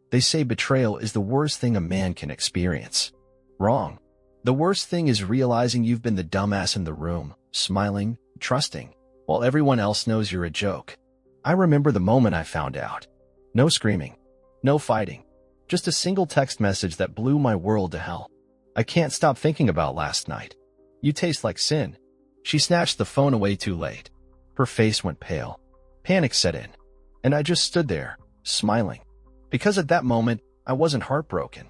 They say betrayal is the worst thing a man can experience. Wrong. The worst thing is realizing you've been the dumbass in the room, smiling, trusting, while everyone else knows you're a joke. I remember the moment I found out. No screaming. No fighting. Just a single text message that blew my world to hell. I can't stop thinking about last night. You taste like sin. She snatched the phone away too late. Her face went pale. Panic set in. And I just stood there, smiling. Because at that moment, I wasn't heartbroken.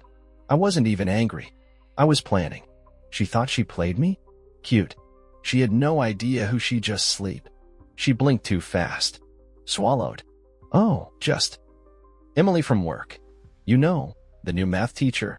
I wasn't even angry. I was planning. She thought she played me? Cute. She had no idea who she just sleep. She blinked too fast. Swallowed. Oh, just Emily from work. You know, the new math teacher.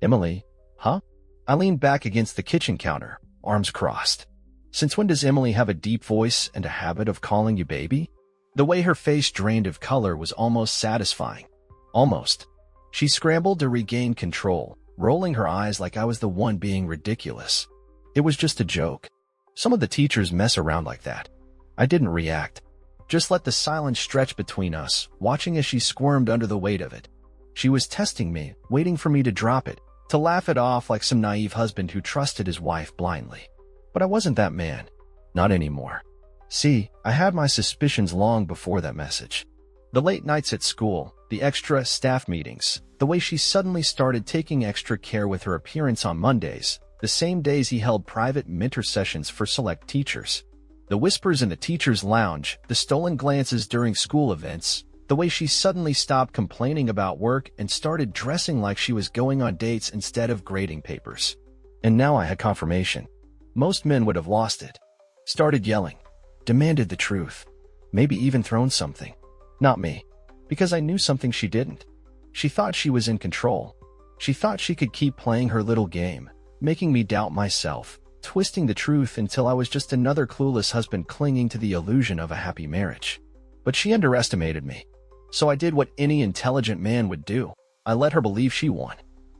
Emily, huh? I leaned back against the kitchen counter, arms crossed. Since when does Emily have a deep voice and a habit of calling you baby? The way her face drained of color was almost satisfying. Almost. She scrambled to regain control, rolling her eyes like I was the one being ridiculous. It was just a joke. Some of the teachers mess around like that. I didn't react. Just let the silence stretch between us, watching as she squirmed under the weight of it. She was testing me, waiting for me to drop it, to laugh it off like some naive husband who trusted his wife blindly. But I wasn't that man. Not anymore. See, I had my suspicions long before that message. The late nights at school, the extra staff meetings, the way she suddenly started taking extra care with her appearance on Mondays, the same days he held private mentor sessions for select teachers. The whispers in the teacher's lounge, the stolen glances during school events, the way she suddenly stopped complaining about work and started dressing like she was going on dates instead of grading papers. And now I had confirmation. Most men would have lost it. Started yelling. Demanded the truth. Maybe even thrown something. Not me. Because I knew something she didn't. She thought she was in control. She thought she could keep playing her little game, making me doubt myself, twisting the truth until I was just another clueless husband clinging to the illusion of a happy marriage. But she underestimated me. So I did what any intelligent man would do. I let her believe she won.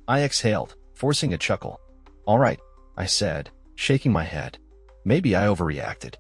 I exhaled, forcing a chuckle. All right, I said, shaking my head. Maybe I overreacted.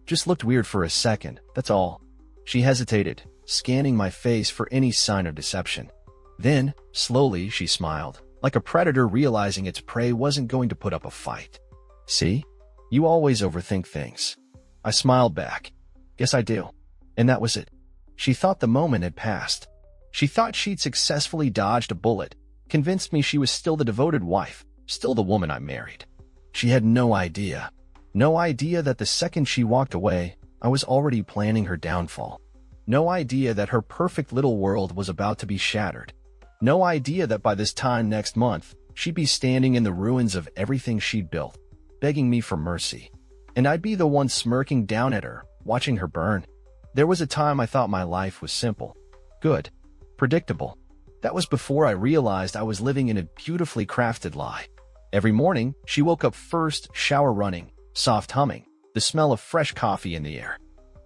Just looked weird for a second, that's all. She hesitated, scanning my face for any sign of deception. Then, slowly, she smiled, like a predator realizing its prey wasn't going to put up a fight. See? You always overthink things. I smiled back. Guess I do. And that was it. She thought the moment had passed. She thought she'd successfully dodged a bullet, convinced me she was still the devoted wife, still the woman I married. She had no idea. No idea that the second she walked away, I was already planning her downfall. No idea that her perfect little world was about to be shattered. No idea that by this time next month, she'd be standing in the ruins of everything she'd built, begging me for mercy. And I'd be the one smirking down at her, watching her burn. There was a time I thought my life was simple, good, predictable. That was before I realized I was living in a beautifully crafted lie. Every morning, she woke up first, shower running, soft humming, the smell of fresh coffee in the air.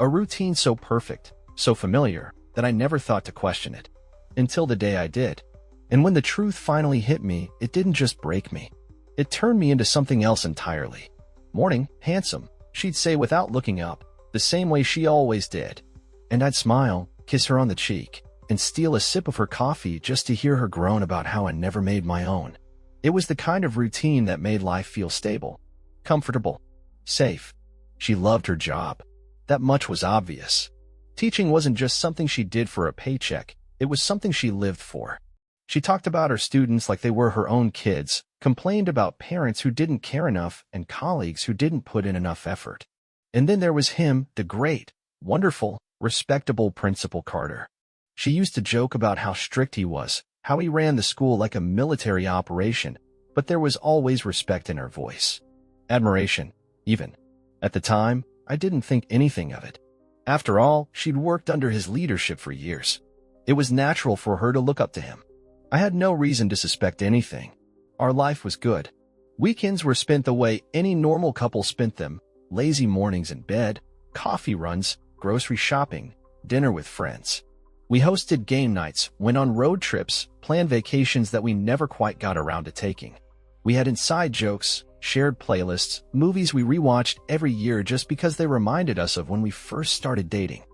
A routine so perfect, so familiar, that I never thought to question it. Until the day I did. And when the truth finally hit me, it didn't just break me. It turned me into something else entirely. Morning, handsome, she'd say without looking up, the same way she always did. And I'd smile, kiss her on the cheek, and steal a sip of her coffee just to hear her groan about how I never made my own. It was the kind of routine that made life feel stable, comfortable, safe. She loved her job. That much was obvious. Teaching wasn't just something she did for a paycheck, it was something she lived for. She talked about her students like they were her own kids, complained about parents who didn't care enough and colleagues who didn't put in enough effort. And then there was him, the great, wonderful, respectable Principal Carter. She used to joke about how strict he was, how he ran the school like a military operation, but there was always respect in her voice. Admiration, even. At the time, I didn't think anything of it. After all, she'd worked under his leadership for years. It was natural for her to look up to him. I had no reason to suspect anything. Our life was good. Weekends were spent the way any normal couple spent them, lazy mornings in bed, coffee runs, grocery shopping, dinner with friends. We hosted game nights, went on road trips, planned vacations that we never quite got around to taking. We had inside jokes, shared playlists, movies we rewatched every year just because they reminded us of when we first started dating.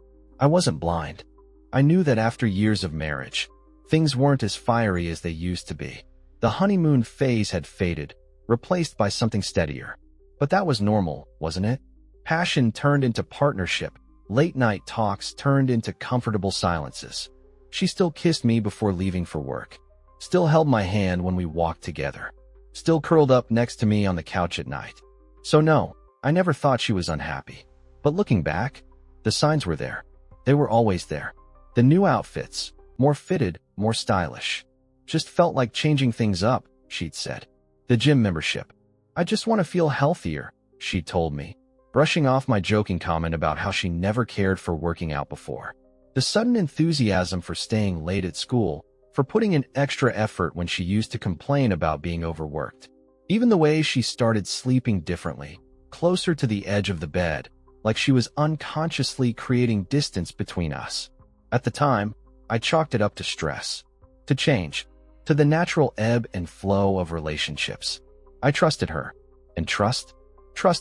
I wasn't blind. I knew that after years of marriage, Things weren't as fiery as they used to be. The honeymoon phase had faded, replaced by something steadier. But that was normal, wasn't it? Passion turned into partnership. Late-night talks turned into comfortable silences. She still kissed me before leaving for work. Still held my hand when we walked together. Still curled up next to me on the couch at night. So no, I never thought she was unhappy. But looking back, the signs were there. They were always there. The new outfits, more fitted, more stylish. Just felt like changing things up, she'd said. The gym membership. I just want to feel healthier, she told me, brushing off my joking comment about how she never cared for working out before. The sudden enthusiasm for staying late at school, for putting in extra effort when she used to complain about being overworked. Even the way she started sleeping differently, closer to the edge of the bed, like she was unconsciously creating distance between us. At the time, I chalked it up to stress, to change, to the natural ebb and flow of relationships. I trusted her. And trust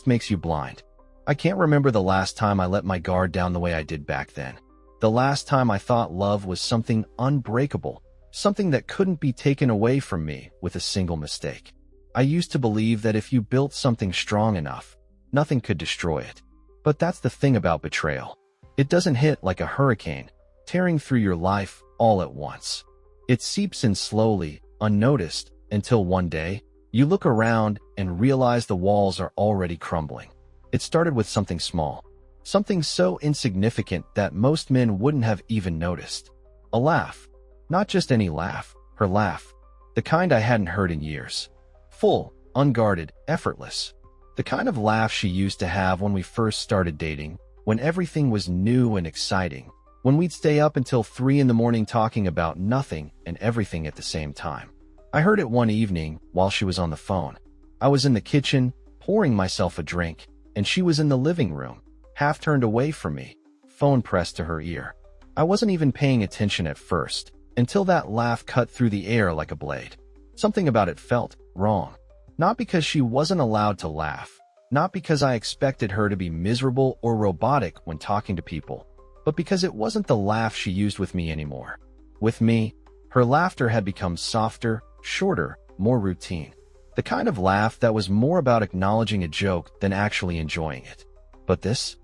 makes you blind. I can't remember the last time I let my guard down the way I did back then. The last time I thought love was something unbreakable, something that couldn't be taken away from me with a single mistake. I used to believe that if you built something strong enough, nothing could destroy it. But that's the thing about betrayal. It doesn't hit like a hurricane, tearing through your life all at once. It seeps in slowly, unnoticed, until one day, you look around and realize the walls are already crumbling. It started with something small, something so insignificant that most men wouldn't have even noticed. A laugh. Not just any laugh, her laugh. The kind I hadn't heard in years. Full, unguarded, effortless. The kind of laugh she used to have when we first started dating, when everything was new and exciting, when we'd stay up until 3 a.m. talking about nothing and everything at the same time. I heard it one evening while she was on the phone. I was in the kitchen, pouring myself a drink, and she was in the living room, half turned away from me, phone pressed to her ear. I wasn't even paying attention at first, until that laugh cut through the air like a blade. Something about it felt wrong. Not because she wasn't allowed to laugh, not because I expected her to be miserable or robotic when talking to people, but because it wasn't the laugh she used with me anymore. With me, her laughter had become softer, shorter, more routine. The kind of laugh that was more about acknowledging a joke than actually enjoying it. But this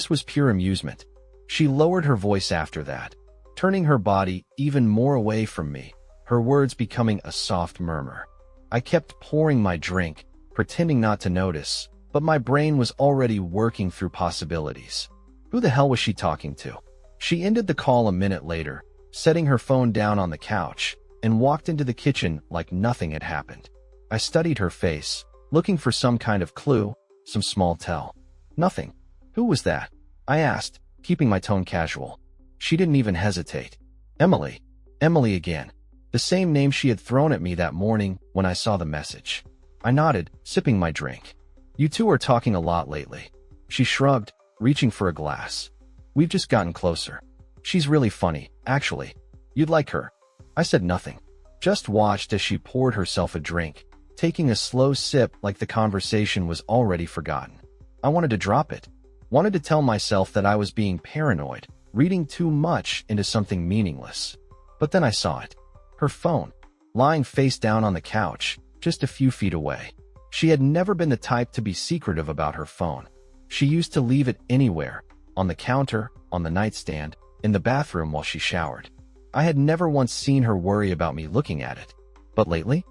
was pure amusement. She lowered her voice after that, turning her body even more away from me, her words becoming a soft murmur. I kept pouring my drink, pretending not to notice, but my brain was already working through possibilities. Who the hell was she talking to? She ended the call a minute later, setting her phone down on the couch, and walked into the kitchen like nothing had happened. I studied her face, looking for some kind of clue, some small tell. Nothing. Who was that? I asked, keeping my tone casual. She didn't even hesitate. Emily. Emily again. The same name she had thrown at me that morning when I saw the message. I nodded, sipping my drink. You two are talking a lot lately. She shrugged, reaching for a glass. We've just gotten closer. She's really funny, actually. You'd like her. I said nothing. Just watched as she poured herself a drink, taking a slow sip like the conversation was already forgotten. I wanted to drop it. Wanted to tell myself that I was being paranoid, reading too much into something meaningless. But then I saw it. Her phone, lying face down on the couch, just a few feet away. She had never been the type to be secretive about her phone. She used to leave it anywhere, on the counter, on the nightstand, in the bathroom while she showered. I had never once seen her worry about me looking at it. But lately,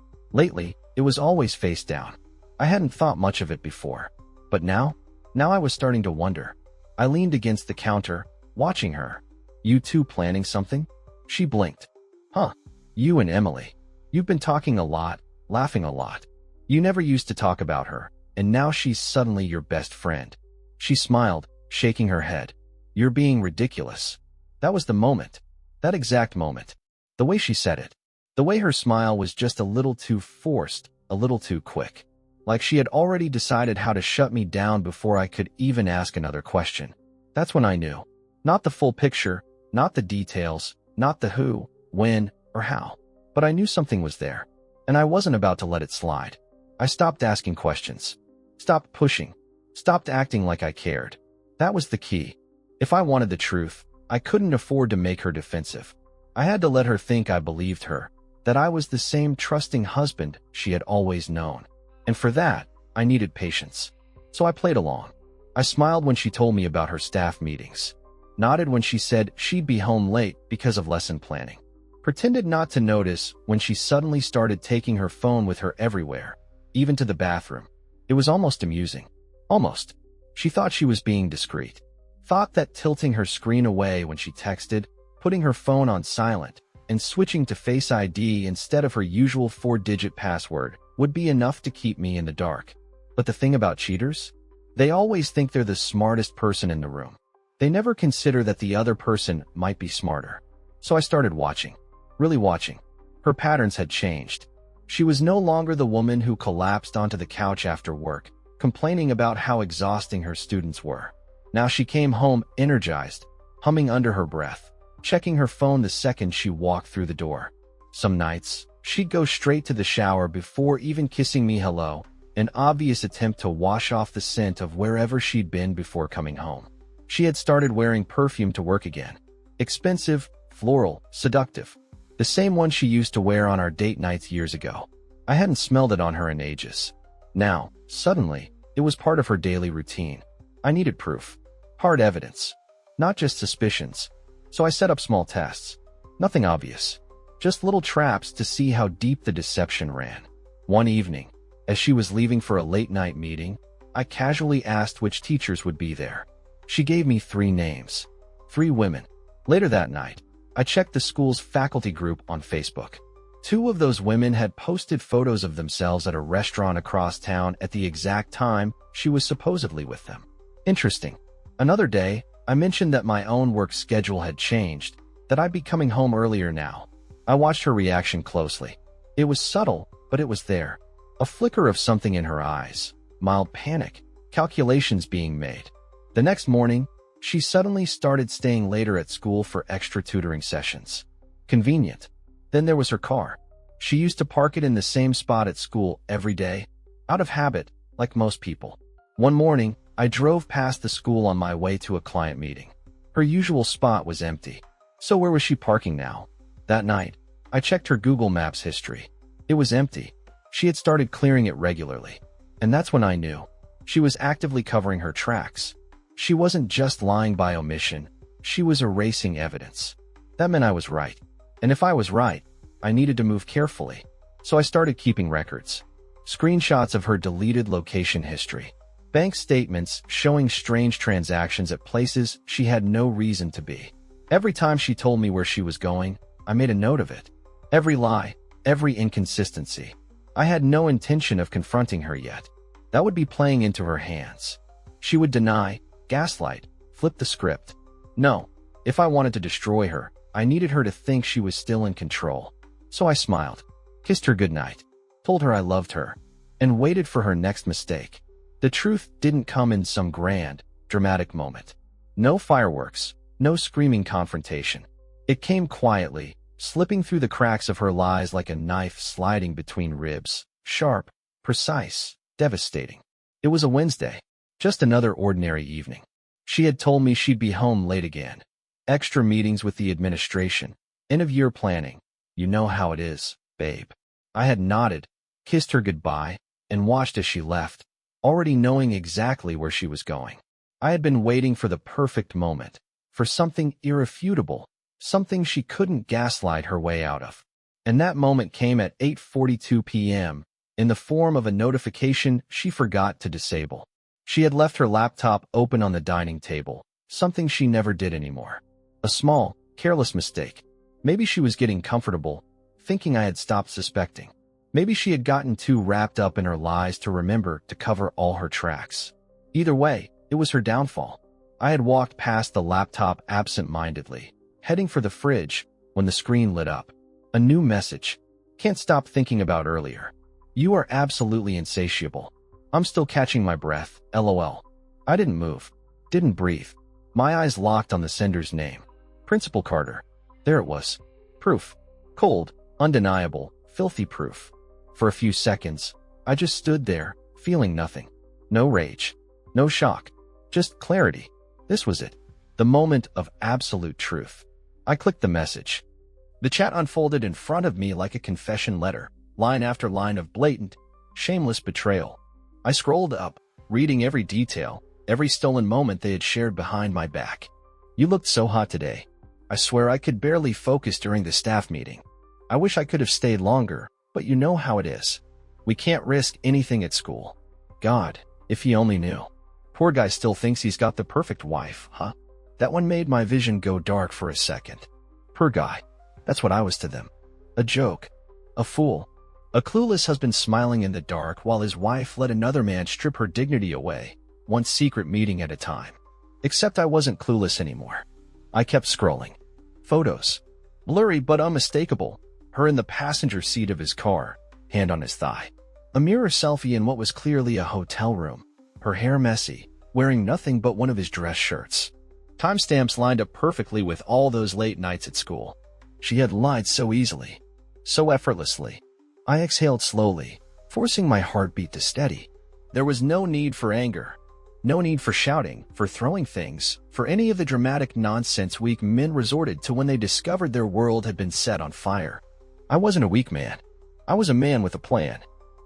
it was always face down. I hadn't thought much of it before. But now I was starting to wonder. I leaned against the counter, watching her. You two planning something? She blinked. Huh. You and Emily. You've been talking a lot, laughing a lot. You never used to talk about her, and now she's suddenly your best friend. She smiled, shaking her head. You're being ridiculous. That was the moment. That exact moment. The way she said it. The way her smile was just a little too forced, a little too quick. Like she had already decided how to shut me down before I could even ask another question. That's when I knew. Not the full picture, not the details, not the who, when, or how. But I knew something was there, and I wasn't about to let it slide. I stopped asking questions. Stopped pushing. Stopped acting like I cared. That was the key. If I wanted the truth, I couldn't afford to make her defensive. I had to let her think I believed her, that I was the same trusting husband she had always known. And for that, I needed patience. So I played along. I smiled when she told me about her staff meetings, nodded when she said she'd be home late because of lesson planning, pretended not to notice when she suddenly started taking her phone with her everywhere, even to the bathroom. It was almost amusing. Almost. She thought she was being discreet. Thought that tilting her screen away when she texted, putting her phone on silent, and switching to Face ID instead of her usual 4-digit password would be enough to keep me in the dark. But the thing about cheaters? They always think they're the smartest person in the room. They never consider that the other person might be smarter. So I started watching. Really watching. Her patterns had changed. She was no longer the woman who collapsed onto the couch after work, complaining about how exhausting her students were. Now she came home energized, humming under her breath, checking her phone the second she walked through the door. Some nights, she'd go straight to the shower before even kissing me hello, an obvious attempt to wash off the scent of wherever she'd been before coming home. She had started wearing perfume to work again. Expensive, floral, seductive. The same one she used to wear on our date nights years ago. I hadn't smelled it on her in ages. Now, suddenly, it was part of her daily routine. I needed proof. Hard evidence. Not just suspicions. So I set up small tests. Nothing obvious. Just little traps to see how deep the deception ran. One evening, as she was leaving for a late-night meeting, I casually asked which teachers would be there. She gave me 3 names. 3 women. Later that night, I checked the school's faculty group on Facebook. 2 of those women had posted photos of themselves at a restaurant across town at the exact time she was supposedly with them. Interesting. Another day, I mentioned that my own work schedule had changed, that I'd be coming home earlier now. I watched her reaction closely. It was subtle, but it was there. A flicker of something in her eyes. Mild panic. Calculations being made. The next morning, she suddenly started staying later at school for extra tutoring sessions. Convenient. Then there was her car. She used to park it in the same spot at school every day, out of habit, like most people. One morning, I drove past the school on my way to a client meeting. Her usual spot was empty. So where was she parking now? That night, I checked her Google Maps history. It was empty. She had started clearing it regularly. And that's when I knew. She was actively covering her tracks. She wasn't just lying by omission. She was erasing evidence. That meant I was right. And if I was right, I needed to move carefully. So I started keeping records. Screenshots of her deleted location history. Bank statements showing strange transactions at places she had no reason to be. Every time she told me where she was going, I made a note of it. Every lie, every inconsistency. I had no intention of confronting her yet. That would be playing into her hands. She would deny, gaslight, flip the script. No, if I wanted to destroy her, I needed her to think she was still in control. So I smiled, kissed her goodnight, told her I loved her, and waited for her next mistake. The truth didn't come in some grand, dramatic moment. No fireworks, no screaming confrontation. It came quietly, slipping through the cracks of her lies like a knife sliding between ribs. Sharp, precise, devastating. It was a Wednesday. Just another ordinary evening. She had told me she'd be home late again. Extra meetings with the administration. End-of-year planning. You know how it is, babe. I had nodded, kissed her goodbye, and watched as she left, already knowing exactly where she was going. I had been waiting for the perfect moment, for something irrefutable, something she couldn't gaslight her way out of. And that moment came at 8:42 p.m., in the form of a notification she forgot to disable. She had left her laptop open on the dining table, something she never did anymore. A small, careless mistake. Maybe she was getting comfortable, thinking I had stopped suspecting. Maybe she had gotten too wrapped up in her lies to remember to cover all her tracks. Either way, it was her downfall. I had walked past the laptop absent-mindedly, heading for the fridge, when the screen lit up. A new message. Can't stop thinking about earlier. You are absolutely insatiable. I'm still catching my breath, LOL. I didn't move. Didn't breathe. My eyes locked on the sender's name. Principal Carter. There it was. Proof. Cold, undeniable, filthy proof. For a few seconds, I just stood there, feeling nothing. No rage. No shock. Just clarity. This was it. The moment of absolute truth. I clicked the message. The chat unfolded in front of me like a confession letter, line after line of blatant, shameless betrayal. I scrolled up, reading every detail, every stolen moment they had shared behind my back. "You looked so hot today. I swear I could barely focus during the staff meeting. I wish I could have stayed longer, but you know how it is. We can't risk anything at school. God, if he only knew. Poor guy still thinks he's got the perfect wife, huh?" That one made my vision go dark for a second. Poor guy. That's what I was to them. A joke. A fool. A clueless husband smiling in the dark while his wife let another man strip her dignity away, one secret meeting at a time. Except I wasn't clueless anymore. I kept scrolling. Photos. Blurry but unmistakable. Her in the passenger seat of his car, hand on his thigh. A mirror selfie in what was clearly a hotel room. Her hair messy, wearing nothing but one of his dress shirts. Timestamps lined up perfectly with all those late nights at school. She had lied so easily, so effortlessly. I exhaled slowly, forcing my heartbeat to steady. There was no need for anger. No need for shouting, for throwing things, for any of the dramatic nonsense weak men resorted to when they discovered their world had been set on fire. I wasn't a weak man. I was a man with a plan.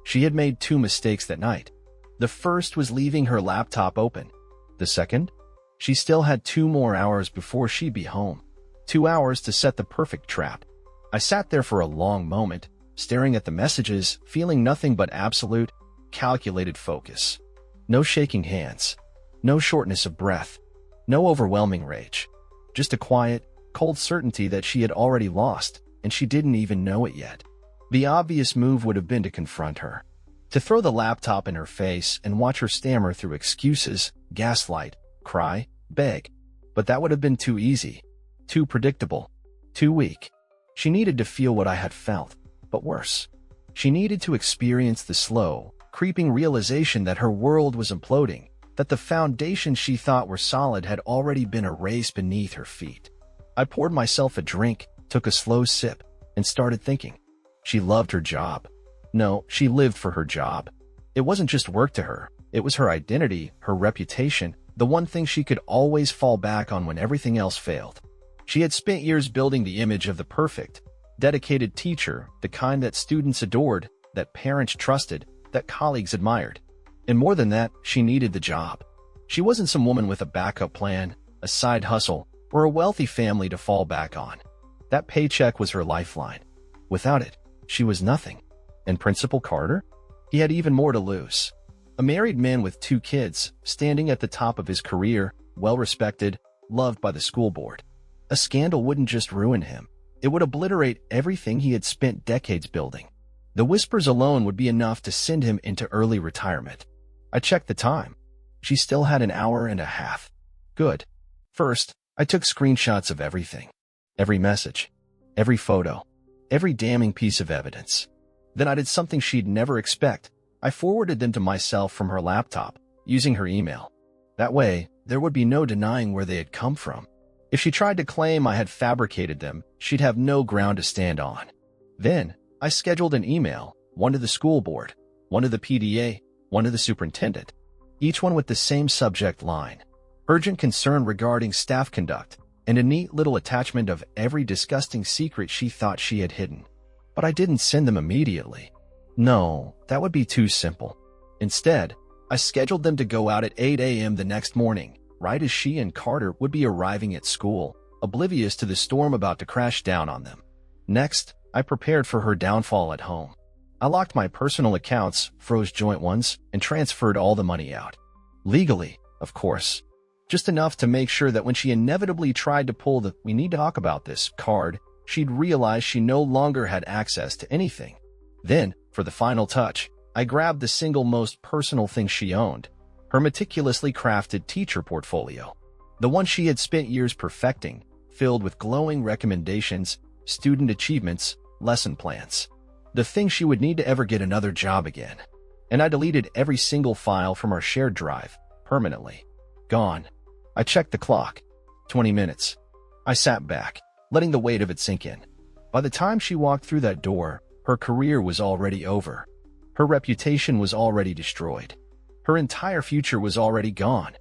She had made 2 mistakes that night. The first was leaving her laptop open. The second? She still had 2 more hours before she'd be home. 2 hours to set the perfect trap. I sat there for a long moment, staring at the messages, feeling nothing but absolute, calculated focus. No shaking hands. No shortness of breath. No overwhelming rage. Just a quiet, cold certainty that she had already lost, and she didn't even know it yet. The obvious move would have been to confront her. To throw the laptop in her face and watch her stammer through excuses, gaslight, cry, beg. But that would have been too easy. Too predictable. Too weak. She needed to feel what I had felt, but worse. She needed to experience the slow, creeping realization that her world was imploding, that the foundations she thought were solid had already been erased beneath her feet. I poured myself a drink, took a slow sip, and started thinking. She loved her job. No, she lived for her job. It wasn't just work to her. It was her identity, her reputation, the one thing she could always fall back on when everything else failed. She had spent years building the image of the perfect, dedicated teacher, the kind that students adored, that parents trusted, that colleagues admired. And more than that, she needed the job. She wasn't some woman with a backup plan, a side hustle, or a wealthy family to fall back on. That paycheck was her lifeline. Without it, she was nothing. And Principal Carter? He had even more to lose. A married man with 2 kids, standing at the top of his career, well-respected, loved by the school board. A scandal wouldn't just ruin him. It would obliterate everything he had spent decades building. The whispers alone would be enough to send him into early retirement. I checked the time. She still had an hour and a half. Good. First, I took screenshots of everything. Every message. Every photo. Every damning piece of evidence. Then I did something she'd never expect. I forwarded them to myself from her laptop, using her email. That way, there would be no denying where they had come from. If she tried to claim I had fabricated them, she'd have no ground to stand on. Then, I scheduled an email, one to the school board, one to the PDA, one to the superintendent, each one with the same subject line. Urgent concern regarding staff conduct, and a neat little attachment of every disgusting secret she thought she had hidden. But I didn't send them immediately. No, that would be too simple. Instead, I scheduled them to go out at 8 a.m. the next morning, right as she and Carter would be arriving at school, oblivious to the storm about to crash down on them. Next, I prepared for her downfall at home. I locked my personal accounts, froze joint ones, and transferred all the money out. Legally, of course. Just enough to make sure that when she inevitably tried to pull the "we need to talk about this" card, she'd realize she no longer had access to anything. Then, for the final touch, I grabbed the single most personal thing she owned, her meticulously crafted teacher portfolio. The one she had spent years perfecting, filled with glowing recommendations, student achievements, lesson plans. The thing she would need to ever get another job again. And I deleted every single file from our shared drive, permanently. Gone. I checked the clock. 20 minutes. I sat back, letting the weight of it sink in. By the time she walked through that door, her career was already over. Her reputation was already destroyed. Her entire future was already gone.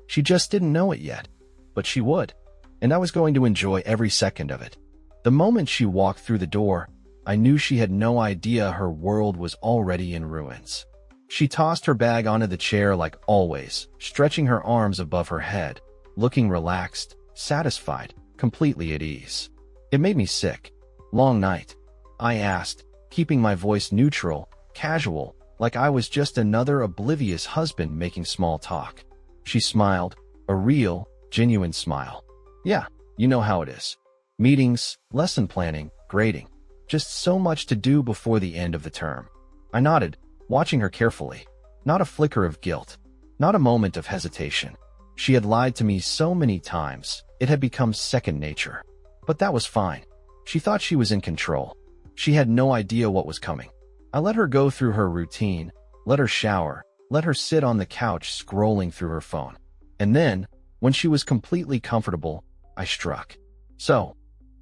She just didn't know it yet. But she would. And I was going to enjoy every second of it. The moment she walked through the door, I knew she had no idea her world was already in ruins. She tossed her bag onto the chair like always, stretching her arms above her head, looking relaxed, satisfied, completely at ease. It made me sick. "Long night?" I asked, keeping my voice neutral, casual, like I was just another oblivious husband making small talk. She smiled, a real, genuine smile. "Yeah, you know how it is. Meetings, lesson planning, grading. Just so much to do before the end of the term." I nodded, watching her carefully. Not a flicker of guilt. Not a moment of hesitation. She had lied to me so many times, it had become second nature. But that was fine. She thought she was in control. She had no idea what was coming. I let her go through her routine, let her shower, let her sit on the couch scrolling through her phone. And then, when she was completely comfortable, I struck. "So,"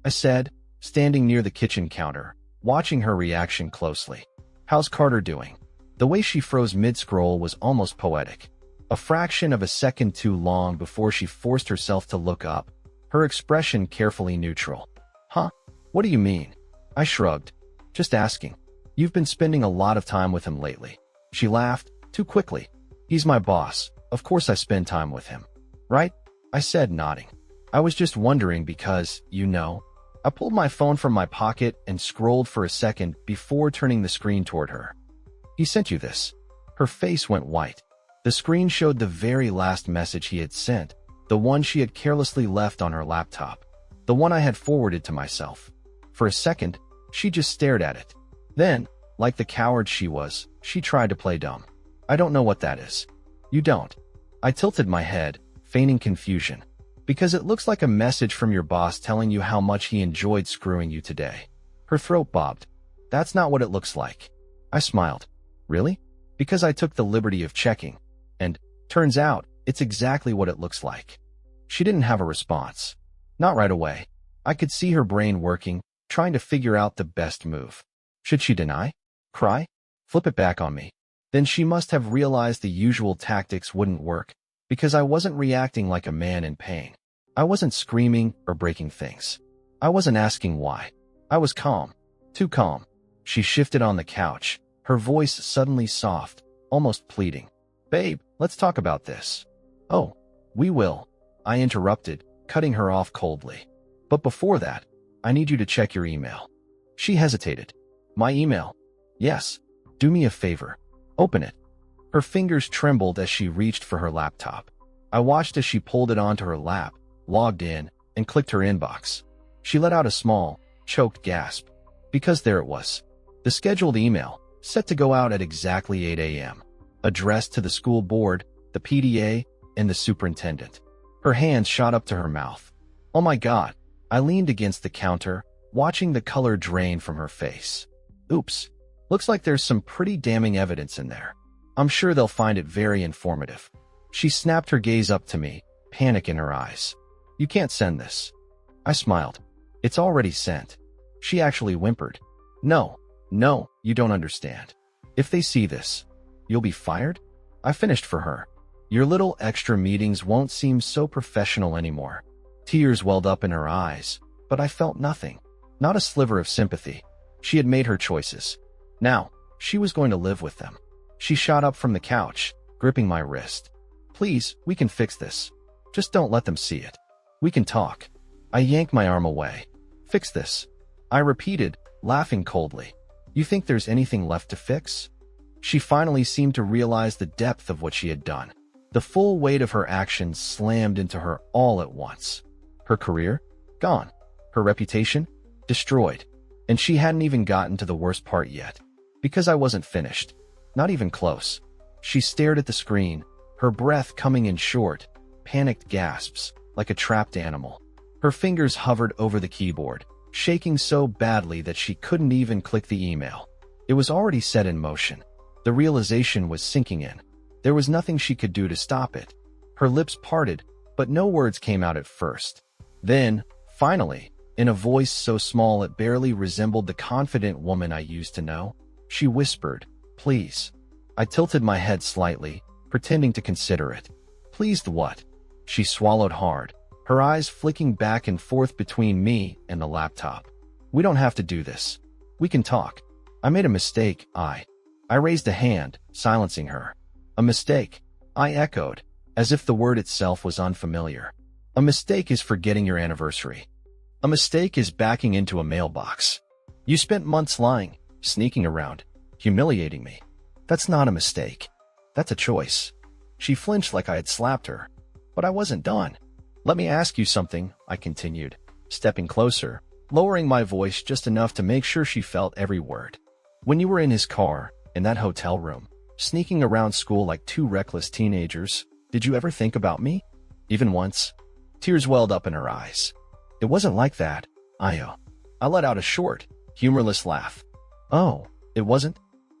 I said, standing near the kitchen counter, watching her reaction closely. "How's Carter doing?" The way she froze mid-scroll was almost poetic. A fraction of a second too long before she forced herself to look up, her expression carefully neutral. "Huh? What do you mean?" I shrugged. "Just asking. You've been spending a lot of time with him lately." She laughed, too quickly. "He's my boss. Of course I spend time with him." "Right?" I said, nodding. "I was just wondering because, you know." I pulled my phone from my pocket and scrolled for a second before turning the screen toward her. "He sent you this." Her face went white. The screen showed the very last message he had sent, the one she had carelessly left on her laptop, the one I had forwarded to myself. For a second, she just stared at it. Then, like the coward she was, she tried to play dumb. "I don't know what that is." "You don't?" I tilted my head, feigning confusion. "Because it looks like a message from your boss telling you how much he enjoyed screwing you today." Her throat bobbed. "That's not what it looks like." I smiled. "Really?" "Because I took the liberty of checking. And, turns out, it's exactly what it looks like." She didn't have a response. Not right away. I could see her brain working, trying to figure out the best move. Should she deny? Cry? Flip it back on me? Then she must have realized the usual tactics wouldn't work, because I wasn't reacting like a man in pain. I wasn't screaming or breaking things. I wasn't asking why. I was calm. Too calm. She shifted on the couch, her voice suddenly soft, almost pleading. "Babe, let's talk about this." "Oh, we will," I interrupted, cutting her off coldly. "But before that, I need you to check your email." She hesitated. "My email?" "Yes. Do me a favor. Open it." Her fingers trembled as she reached for her laptop. I watched as she pulled it onto her lap, logged in, and clicked her inbox. She let out a small, choked gasp. Because there it was. The scheduled email, set to go out at exactly 8 a.m. Addressed to the school board, the PTA, and the superintendent. Her hands shot up to her mouth. "Oh my God." I leaned against the counter, watching the color drain from her face. "Oops. Looks like there's some pretty damning evidence in there. I'm sure they'll find it very informative." She snapped her gaze up to me, panic in her eyes. "You can't send this." I smiled. "It's already sent." She actually whimpered. No, you don't understand. If they see this, you'll be fired?" I finished for her. "Your little extra meetings won't seem so professional anymore." Tears welled up in her eyes, but I felt nothing. Not a sliver of sympathy. She had made her choices. Now, she was going to live with them. She shot up from the couch, gripping my wrist. "Please, we can fix this. Just don't let them see it. We can talk." I yanked my arm away. "Fix this," I repeated, laughing coldly. "You think there's anything left to fix?" She finally seemed to realize the depth of what she had done. The full weight of her actions slammed into her all at once. Her career? Gone. Her reputation? Destroyed. And she hadn't even gotten to the worst part yet. Because I wasn't finished. Not even close. She stared at the screen, her breath coming in short, panicked gasps, like a trapped animal. Her fingers hovered over the keyboard, shaking so badly that she couldn't even click the email. It was already set in motion. The realization was sinking in. There was nothing she could do to stop it. Her lips parted, but no words came out at first. Then, finally, in a voice so small it barely resembled the confident woman I used to know, she whispered, "Please." I tilted my head slightly, pretending to consider it. "Pleased what?" She swallowed hard, her eyes flicking back and forth between me and the laptop. We don't have to do this. We can talk. I made a mistake, I raised a hand, silencing her. A mistake, I echoed, as if the word itself was unfamiliar. A mistake is forgetting your anniversary. A mistake is backing into a mailbox. You spent months lying, sneaking around, humiliating me. That's not a mistake. That's a choice. She flinched like I had slapped her. But I wasn't done. Let me ask you something, I continued, stepping closer, lowering my voice just enough to make sure she felt every word. When you were in his car, in that hotel room, sneaking around school like two reckless teenagers, did you ever think about me? Even once? Tears welled up in her eyes. It wasn't like that, I let out a short, humorless laugh. Oh, it wasn't?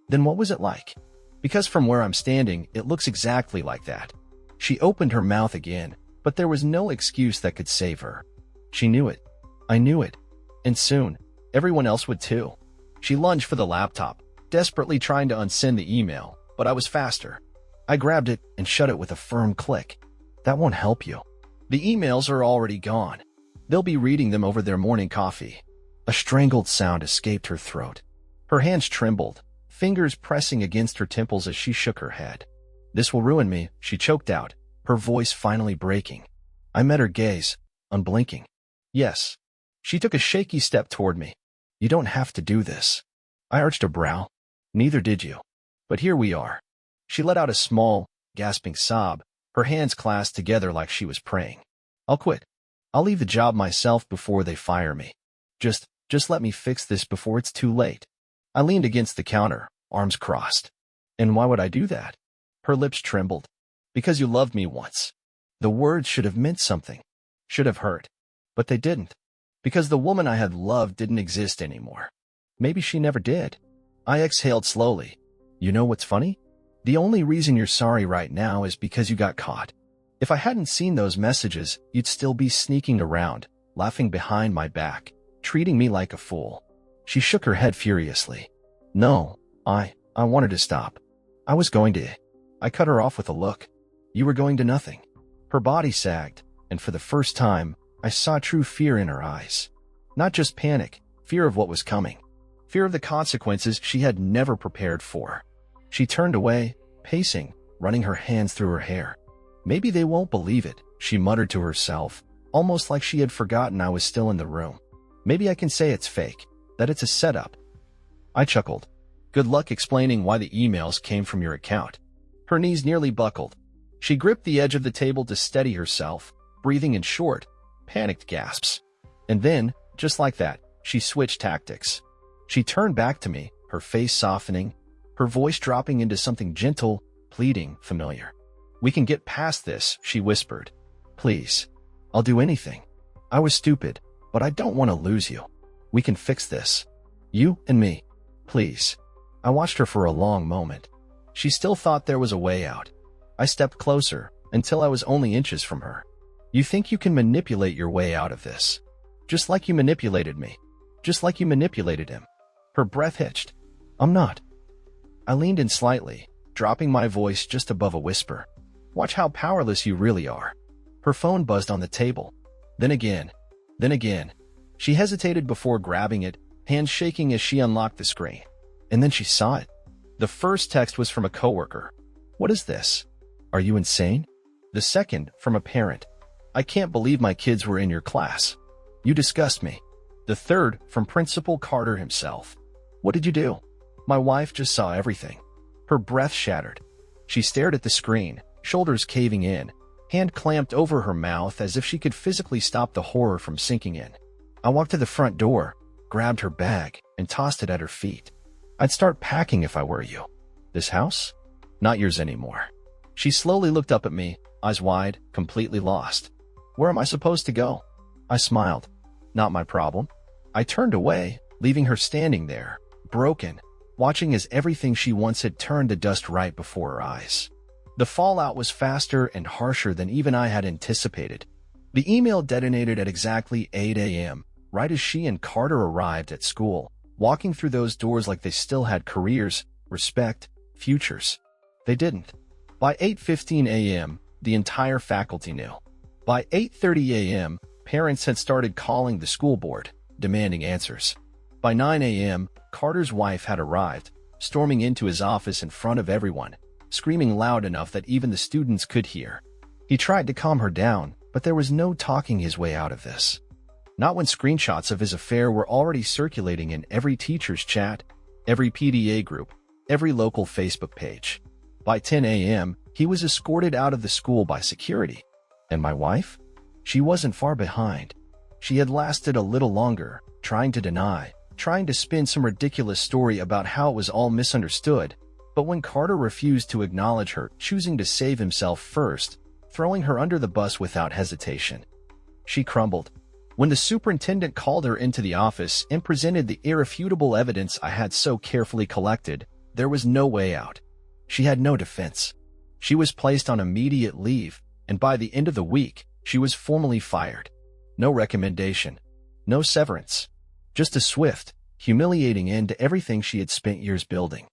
Then what was it like? Because from where I'm standing, it looks exactly like that. She opened her mouth again, but there was no excuse that could save her. She knew it. I knew it. And soon, everyone else would too. She lunged for the laptop, desperately trying to unsend the email, but I was faster. I grabbed it and shut it with a firm click. That won't help you. The emails are already gone. They'll be reading them over their morning coffee. A strangled sound escaped her throat. Her hands trembled, fingers pressing against her temples as she shook her head. This will ruin me, she choked out, her voice finally breaking. I met her gaze, unblinking. Yes. She took a shaky step toward me. You don't have to do this. I arched a brow. Neither did you. But here we are. She let out a small, gasping sob, her hands clasped together like she was praying. I'll quit. I'll leave the job myself before they fire me. Just let me fix this before it's too late. I leaned against the counter, arms crossed. And why would I do that? Her lips trembled. Because you loved me once. The words should have meant something. Should have hurt. But they didn't. Because the woman I had loved didn't exist anymore. Maybe she never did. I exhaled slowly. You know what's funny? The only reason you're sorry right now is because you got caught. If I hadn't seen those messages, you'd still be sneaking around, laughing behind my back, treating me like a fool. She shook her head furiously. No, I wanted to stop. I was going to. I cut her off with a look. You were going to nothing. Her body sagged, and for the first time, I saw true fear in her eyes. Not just panic, fear of what was coming. Fear of the consequences she had never prepared for. She turned away, pacing, running her hands through her hair. Maybe they won't believe it, she muttered to herself, almost like she had forgotten I was still in the room. Maybe I can say it's fake, that it's a setup. I chuckled. Good luck explaining why the emails came from your account. Her knees nearly buckled. She gripped the edge of the table to steady herself, breathing in short, panicked gasps. And then, just like that, she switched tactics. She turned back to me, her face softening, her voice dropping into something gentle, pleading, familiar. We can get past this, she whispered. Please. I'll do anything. I was stupid, but I don't want to lose you. We can fix this. You and me. Please. I watched her for a long moment. She still thought there was a way out. I stepped closer, until I was only inches from her. You think you can manipulate your way out of this? Just like you manipulated me. Just like you manipulated him. Her breath hitched. I'm not. I leaned in slightly, dropping my voice just above a whisper. Watch how powerless you really are. Her phone buzzed on the table. Then again. She hesitated before grabbing it, hands shaking as she unlocked the screen. And then she saw it. The first text was from a coworker. What is this? Are you insane? The second, from a parent. I can't believe my kids were in your class. You disgust me. The third, from Principal Carter himself. What did you do? My wife just saw everything. Her breath shattered. She stared at the screen, shoulders caving in, hand clamped over her mouth as if she could physically stop the horror from sinking in. I walked to the front door, grabbed her bag, and tossed it at her feet. I'd start packing if I were you. This house? Not yours anymore. She slowly looked up at me, eyes wide, completely lost. Where am I supposed to go? I smiled. Not my problem. I turned away, leaving her standing there, broken, watching as everything she once had turned to dust right before her eyes. The fallout was faster and harsher than even I had anticipated. The email detonated at exactly 8 a.m., right as she and Carter arrived at school, walking through those doors like they still had careers, respect, futures. They didn't. By 8:15 a.m., the entire faculty knew. By 8:30 a.m., parents had started calling the school board, demanding answers. By 9 a.m., Carter's wife had arrived, storming into his office in front of everyone, screaming loud enough that even the students could hear. He tried to calm her down, but there was no talking his way out of this. Not when screenshots of his affair were already circulating in every teacher's chat, every PDA group, every local Facebook page. By 10 a.m., he was escorted out of the school by security. And my wife? She wasn't far behind. She had lasted a little longer, trying to deny, trying to spin some ridiculous story about how it was all misunderstood. But when Carter refused to acknowledge her, choosing to save himself first, throwing her under the bus without hesitation, she crumbled. When the superintendent called her into the office and presented the irrefutable evidence I had so carefully collected, there was no way out. She had no defense. She was placed on immediate leave, and by the end of the week, she was formally fired. No recommendation. No severance. Just a swift, humiliating end to everything she had spent years building.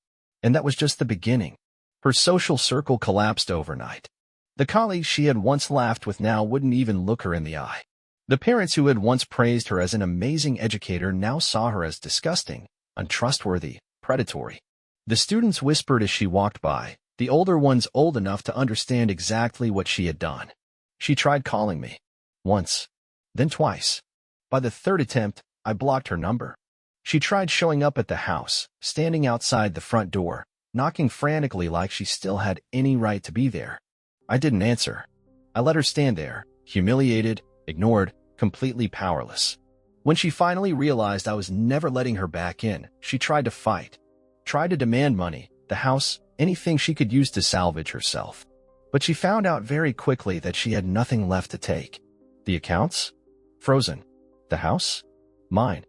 And that was just the beginning. Her social circle collapsed overnight. The colleagues she had once laughed with now wouldn't even look her in the eye. The parents who had once praised her as an amazing educator now saw her as disgusting, untrustworthy, predatory. The students whispered as she walked by, the older ones old enough to understand exactly what she had done. She tried calling me. Once. Then twice. By the third attempt, I blocked her number. She tried showing up at the house, standing outside the front door, knocking frantically like she still had any right to be there. I didn't answer. I let her stand there, humiliated, ignored, completely powerless. When she finally realized I was never letting her back in, she tried to fight, tried to demand money, the house, anything she could use to salvage herself. But she found out very quickly that she had nothing left to take. The accounts? Frozen. The house? Mine.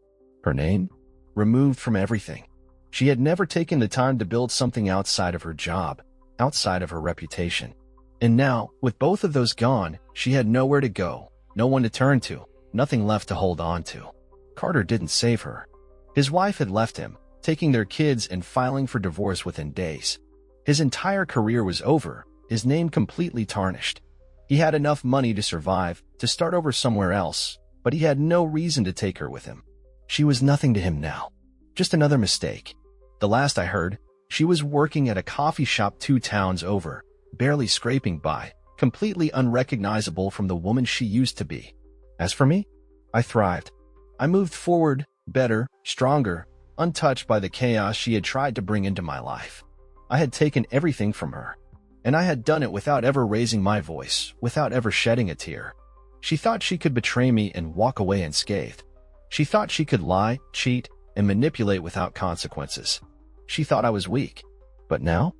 Her name? Removed from everything. She had never taken the time to build something outside of her job, outside of her reputation. And now, with both of those gone, she had nowhere to go, no one to turn to, nothing left to hold on to. Carter didn't save her. His wife had left him, taking their kids and filing for divorce within days. His entire career was over, his name completely tarnished. He had enough money to survive, to start over somewhere else, but he had no reason to take her with him. She was nothing to him now. Just another mistake. The last I heard, she was working at a coffee shop 2 towns over, barely scraping by, completely unrecognizable from the woman she used to be. As for me, I thrived. I moved forward, better, stronger, untouched by the chaos she had tried to bring into my life. I had taken everything from her, and I had done it without ever raising my voice, without ever shedding a tear. She thought she could betray me and walk away unscathed. She thought she could lie, cheat, and manipulate without consequences. She thought I was weak. But now,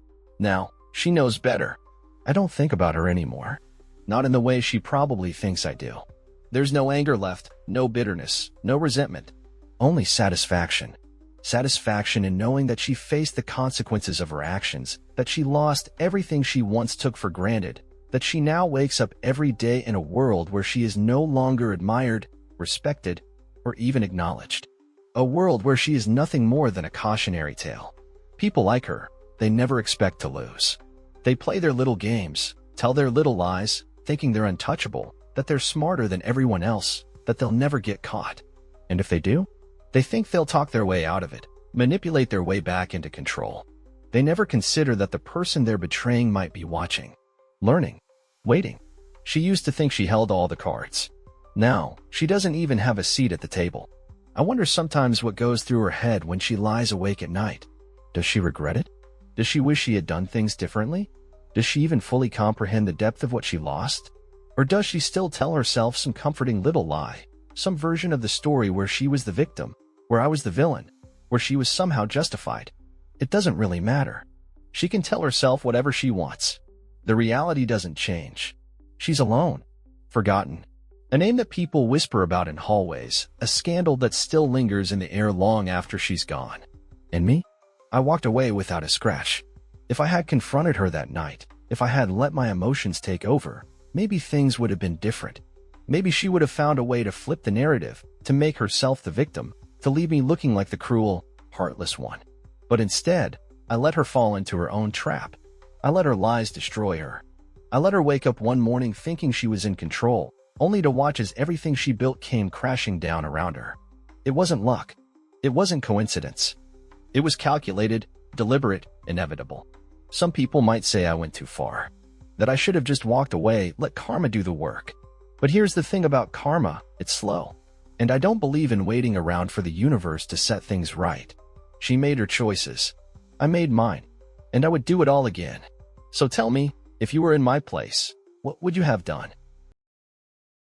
she knows better. I don't think about her anymore. Not in the way she probably thinks I do. There's no anger left, no bitterness, no resentment. Only satisfaction. Satisfaction in knowing that she faced the consequences of her actions, that she lost everything she once took for granted, that she now wakes up every day in a world where she is no longer admired, respected, or even acknowledged. A world where she is nothing more than a cautionary tale. People like her, they never expect to lose. They play their little games, tell their little lies, thinking they're untouchable, that they're smarter than everyone else, that they'll never get caught. And if they do, they think they'll talk their way out of it, manipulate their way back into control. They never consider that the person they're betraying might be watching, learning, waiting. She used to think she held all the cards. Now, she doesn't even have a seat at the table. I wonder sometimes what goes through her head when she lies awake at night. Does she regret it? Does she wish she had done things differently? Does she even fully comprehend the depth of what she lost? Or does she still tell herself some comforting little lie, some version of the story where she was the victim, where I was the villain, where she was somehow justified? It doesn't really matter. She can tell herself whatever she wants. The reality doesn't change. She's alone, forgotten. A name that people whisper about in hallways, a scandal that still lingers in the air long after she's gone. And me? I walked away without a scratch. If I had confronted her that night, if I had let my emotions take over, maybe things would have been different. Maybe she would have found a way to flip the narrative, to make herself the victim, to leave me looking like the cruel, heartless one. But instead, I let her fall into her own trap. I let her lies destroy her. I let her wake up one morning thinking she was in control, only to watch as everything she built came crashing down around her. It wasn't luck. It wasn't coincidence. It was calculated, deliberate, inevitable. Some people might say I went too far, that I should have just walked away, let karma do the work. But here's the thing about karma, it's slow. And I don't believe in waiting around for the universe to set things right. She made her choices. I made mine. And I would do it all again. So tell me, if you were in my place, what would you have done?